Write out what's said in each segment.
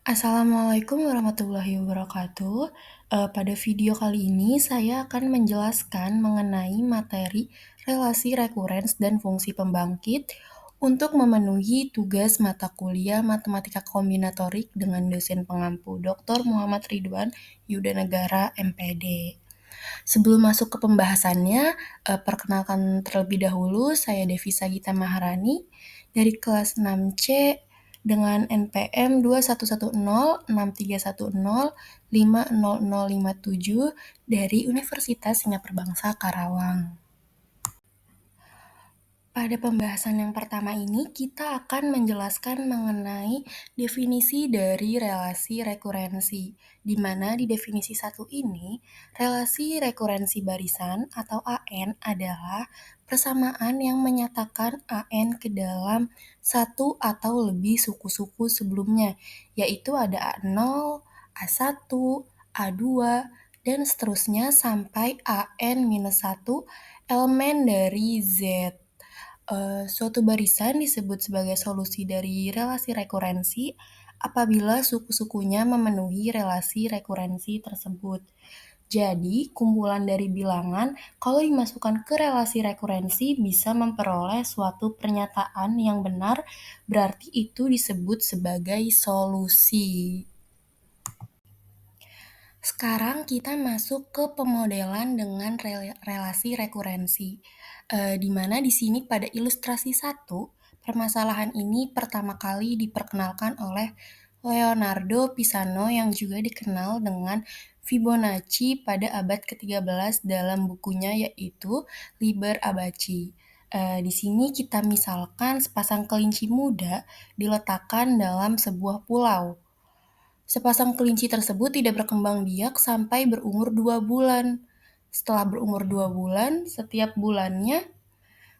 Assalamualaikum warahmatullahi wabarakatuh. Pada video kali ini saya akan menjelaskan mengenai materi relasi rekurens dan fungsi pembangkit untuk memenuhi tugas mata kuliah Matematika Kombinatorik dengan dosen pengampu Dr. Muhammad Ridwan Yudanegara MPD. Sebelum masuk ke pembahasannya, perkenalkan terlebih dahulu, saya Devi Sagita Maharani dari kelas 6C dengan NPM 21106310500057 dari Universitas Singapura Bangsa Karawang. Pada pembahasan yang pertama ini, kita akan menjelaskan mengenai definisi dari relasi rekurensi, di mana di definisi satu ini, relasi rekurensi barisan atau AN adalah persamaan yang menyatakan AN ke dalam satu atau lebih suku-suku sebelumnya, yaitu ada A0, A1, A2, dan seterusnya sampai AN-1 elemen dari Z. Suatu barisan disebut sebagai solusi dari relasi rekurensi apabila suku-sukunya memenuhi relasi rekurensi tersebut. Jadi, kumpulan dari bilangan kalau dimasukkan ke relasi rekurensi bisa memperoleh suatu pernyataan yang benar, berarti itu disebut sebagai solusi. Sekarang kita masuk ke pemodelan dengan relasi rekurensi, di mana di sini pada ilustrasi 1, permasalahan ini pertama kali diperkenalkan oleh Leonardo Pisano yang juga dikenal dengan Fibonacci pada abad ke-13 dalam bukunya yaitu Liber Abaci. Di sini kita misalkan sepasang kelinci muda diletakkan dalam sebuah pulau. Sepasang kelinci tersebut tidak berkembang biak sampai berumur 2 bulan. Setelah berumur 2 bulan, setiap bulannya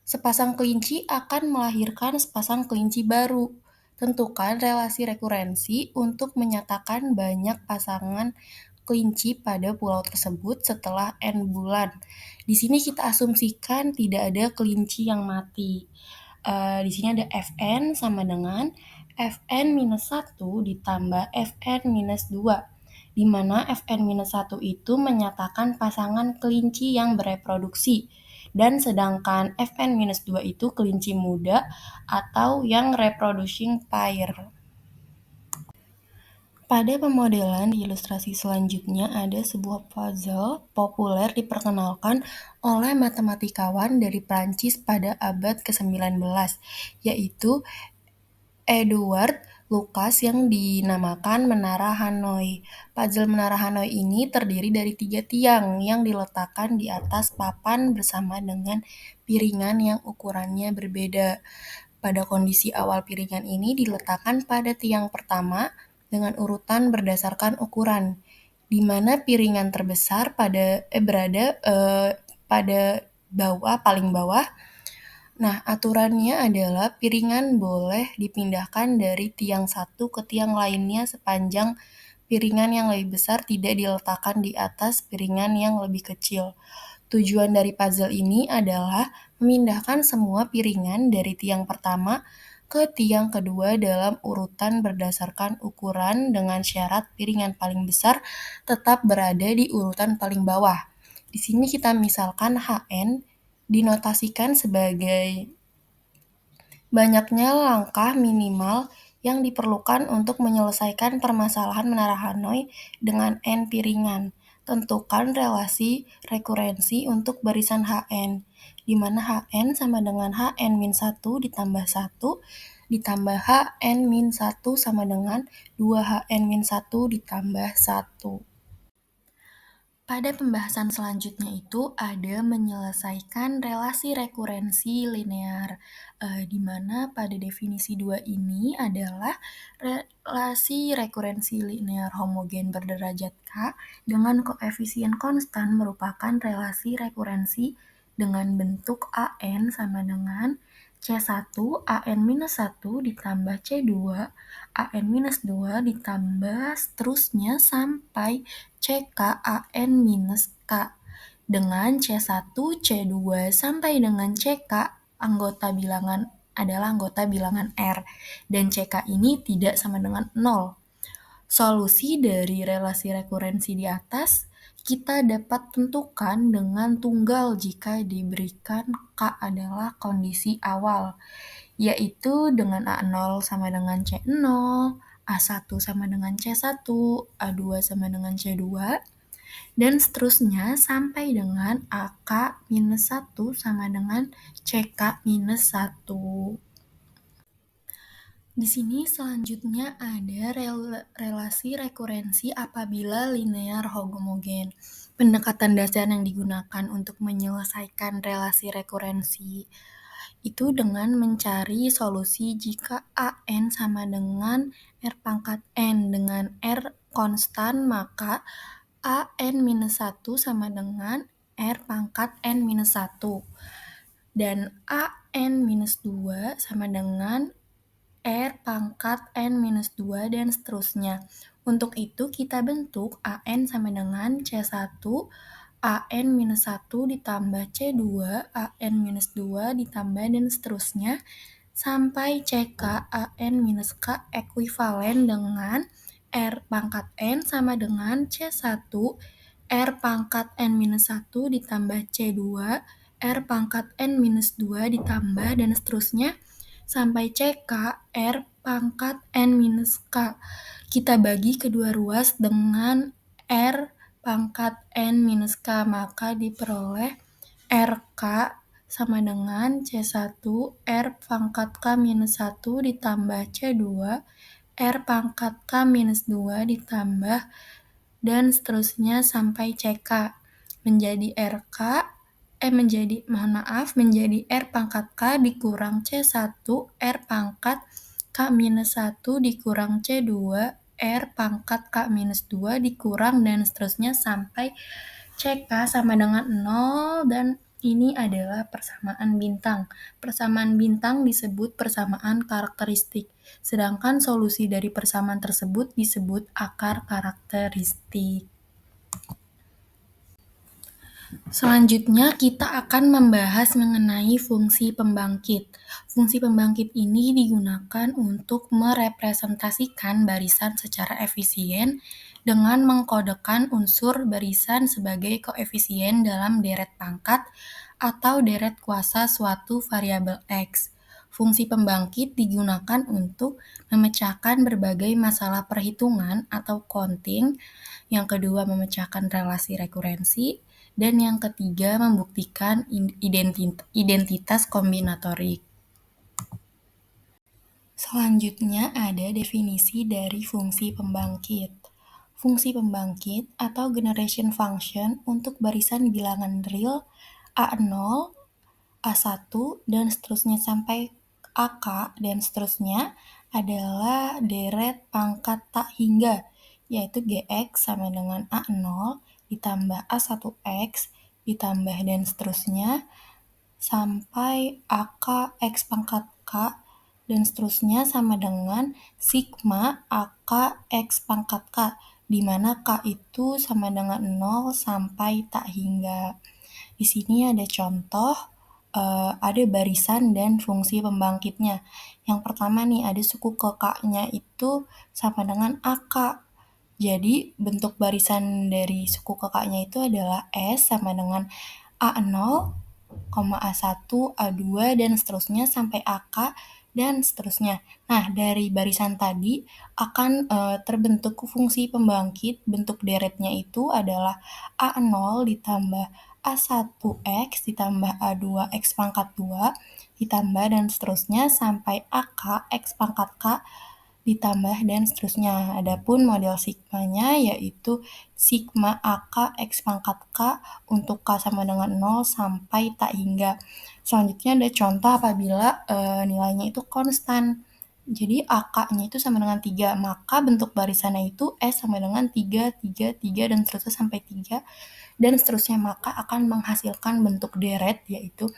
sepasang kelinci akan melahirkan sepasang kelinci baru. Tentukan relasi rekurensi untuk menyatakan banyak pasangan kelinci pada pulau tersebut setelah N bulan. Di sini kita asumsikan tidak ada kelinci yang mati. Di sini ada Fn sama dengan Fn-1 ditambah Fn-2, di mana Fn-1 itu menyatakan pasangan kelinci yang bereproduksi, dan sedangkan Fn-2 itu kelinci muda atau yang reproducing pair. Pada pemodelan di ilustrasi selanjutnya ada sebuah puzzle populer diperkenalkan oleh matematikawan dari Prancis pada abad ke-19, yaitu Edouard Lucas yang dinamakan Menara Hanoi. Puzzle Menara Hanoi ini terdiri dari 3 tiang yang diletakkan di atas papan bersama dengan piringan yang ukurannya berbeda. Pada kondisi awal piringan ini diletakkan pada tiang pertama dengan urutan berdasarkan ukuran, di mana piringan terbesar berada pada paling bawah. Nah, aturannya adalah piringan boleh dipindahkan dari tiang satu ke tiang lainnya sepanjang piringan yang lebih besar tidak diletakkan di atas piringan yang lebih kecil. Tujuan dari puzzle ini adalah memindahkan semua piringan dari tiang pertama ke tiang kedua dalam urutan berdasarkan ukuran dengan syarat piringan paling besar tetap berada di urutan paling bawah. Di sini kita misalkan HN dinotasikan sebagai banyaknya langkah minimal yang diperlukan untuk menyelesaikan permasalahan Menara Hanoi dengan N piringan. Tentukan relasi rekurensi untuk barisan Hn, di mana Hn sama dengan Hn-1 ditambah 1 ditambah Hn-1 sama dengan 2Hn-1 ditambah 1. Pada pembahasan selanjutnya itu ada menyelesaikan relasi rekurensi linear, di mana pada definisi 2 ini adalah relasi rekurensi linear homogen berderajat K dengan koefisien konstan merupakan relasi rekurensi dengan bentuk AN sama dengan C1 AN-1 ditambah C2 AN-2 ditambah seterusnya sampai CK AN-K dengan C1, C2 sampai dengan CK adalah anggota bilangan R, dan CK ini tidak sama dengan 0. Solusi dari relasi rekurensi di atas kita dapat tentukan dengan tunggal jika diberikan K adalah kondisi awal, yaitu dengan A0 sama dengan C0, A1 sama dengan C1, A2 sama dengan C2, dan seterusnya sampai dengan AK minus 1 sama dengan CK minus 1. Di sini selanjutnya ada relasi rekurensi apabila linear homogen. Pendekatan dasar yang digunakan untuk menyelesaikan relasi rekurensi itu dengan mencari solusi jika AN sama dengan R pangkat N dengan R konstan, maka AN minus 1 sama dengan R pangkat N minus 1. Dan AN minus 2 sama dengan R pangkat N minus 2 dan seterusnya. Untuk itu kita bentuk AN sama dengan C1 AN minus 1 ditambah C2 AN minus 2 ditambah dan seterusnya sampai CK AN minus K ekuivalen dengan R pangkat N sama dengan C1 R pangkat N minus 1 ditambah C2 R pangkat N minus 2 ditambah dan seterusnya sampai CK R pangkat N minus K. Kita bagi kedua ruas dengan R pangkat N minus K, maka diperoleh RK sama dengan C1 R pangkat K minus 1 ditambah C2 R pangkat K minus 2 ditambah dan seterusnya sampai CK menjadi menjadi R pangkat K dikurang C1 R pangkat K minus 1 dikurang C2 R pangkat K minus 2 dikurang dan seterusnya sampai CK sama dengan 0 dan ini adalah persamaan bintang. Persamaan bintang disebut persamaan karakteristik, sedangkan solusi dari persamaan tersebut disebut akar karakteristik. Selanjutnya kita akan membahas mengenai fungsi pembangkit. Fungsi pembangkit ini digunakan untuk merepresentasikan barisan secara efisien dengan mengkodekan unsur barisan sebagai koefisien dalam deret pangkat atau deret kuasa suatu variabel X. Fungsi pembangkit digunakan untuk memecahkan berbagai masalah perhitungan atau counting, yang kedua memecahkan relasi rekurensi, dan yang ketiga membuktikan identitas kombinatorik. Selanjutnya ada definisi dari fungsi pembangkit. Fungsi pembangkit atau generation function untuk barisan bilangan real A0, A1, dan seterusnya sampai AK dan seterusnya adalah deret pangkat tak hingga, yaitu Gx sama dengan A0 ditambah A1x ditambah dan seterusnya sampai AK X pangkat K dan seterusnya sama dengan sigma AK X pangkat K, di mana K itu sama dengan 0 sampai tak hingga. Di sini ada contoh, ada barisan dan fungsi pembangkitnya. Yang pertama nih, ada suku ke K-nya itu sama dengan AK. Jadi, bentuk barisan dari suku ke K-nya itu adalah S sama dengan A0, A1, A2, dan seterusnya sampai AK, dan seterusnya. Nah, dari barisan tadi akan terbentuk fungsi pembangkit, bentuk deretnya itu adalah A0 ditambah A1X ditambah A2X pangkat 2 ditambah dan seterusnya sampai AK X pangkat K ditambah dan seterusnya. Adapun model sigmanya yaitu sigma AK X pangkat K untuk K sama dengan 0 sampai tak hingga. Selanjutnya ada contoh apabila nilainya itu konstan. Jadi AK-nya itu sama dengan 3, maka bentuk barisannya itu S sama dengan 3, 3, 3, dan seterusnya sampai 3, dan seterusnya, maka akan menghasilkan bentuk deret yaitu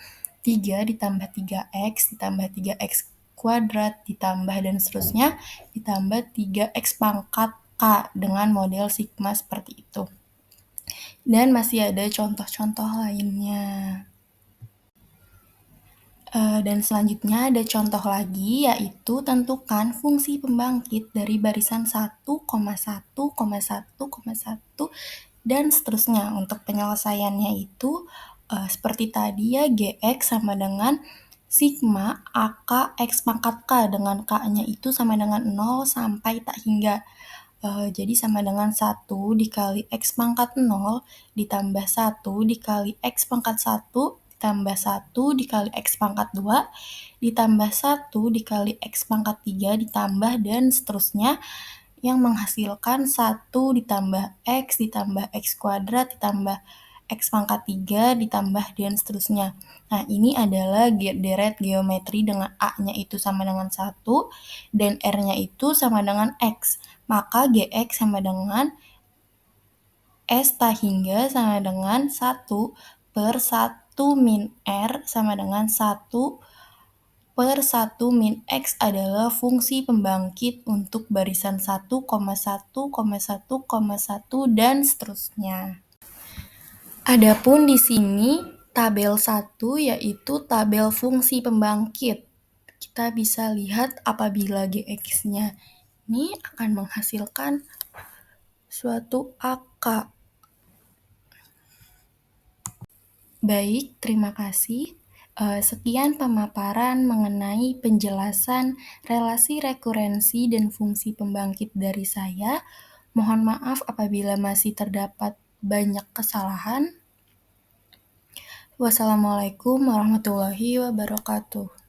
3 ditambah 3x ditambah 3x kuadrat ditambah dan seterusnya ditambah 3x pangkat K dengan model sigma seperti itu. Dan masih ada contoh-contoh lainnya. Dan selanjutnya ada contoh lagi, yaitu tentukan fungsi pembangkit dari barisan 1,1,1,1,1 dan seterusnya. Untuk penyelesaiannya itu seperti tadi ya, Gx sama dengan sigma AK X pangkat K, dengan K-nya itu sama dengan 0 sampai tak hingga. Jadi sama dengan 1 dikali X pangkat 0 ditambah 1 dikali X pangkat 1 ditambah 1 dikali X pangkat 2 ditambah 1 dikali X pangkat 3 ditambah dan seterusnya, yang menghasilkan 1 ditambah X kuadrat ditambah X pangkat 3 ditambah dan seterusnya. Nah, ini adalah deret geometri dengan A-nya itu sama dengan 1 dan R-nya itu sama dengan X. Maka Gx sama dengan S tak hingga sama dengan 1 per 1 min R sama dengan 1 per 1 min X adalah fungsi pembangkit untuk barisan 1,1,1,1 dan seterusnya. Adapun di sini tabel 1 yaitu tabel fungsi pembangkit. Kita bisa lihat apabila Gx-nya ini akan menghasilkan suatu angka. Baik, terima kasih. Sekian pemaparan mengenai penjelasan relasi rekurensi dan fungsi pembangkit dari saya. Mohon maaf apabila masih terdapat banyak kesalahan. Wassalamualaikum warahmatullahi wabarakatuh.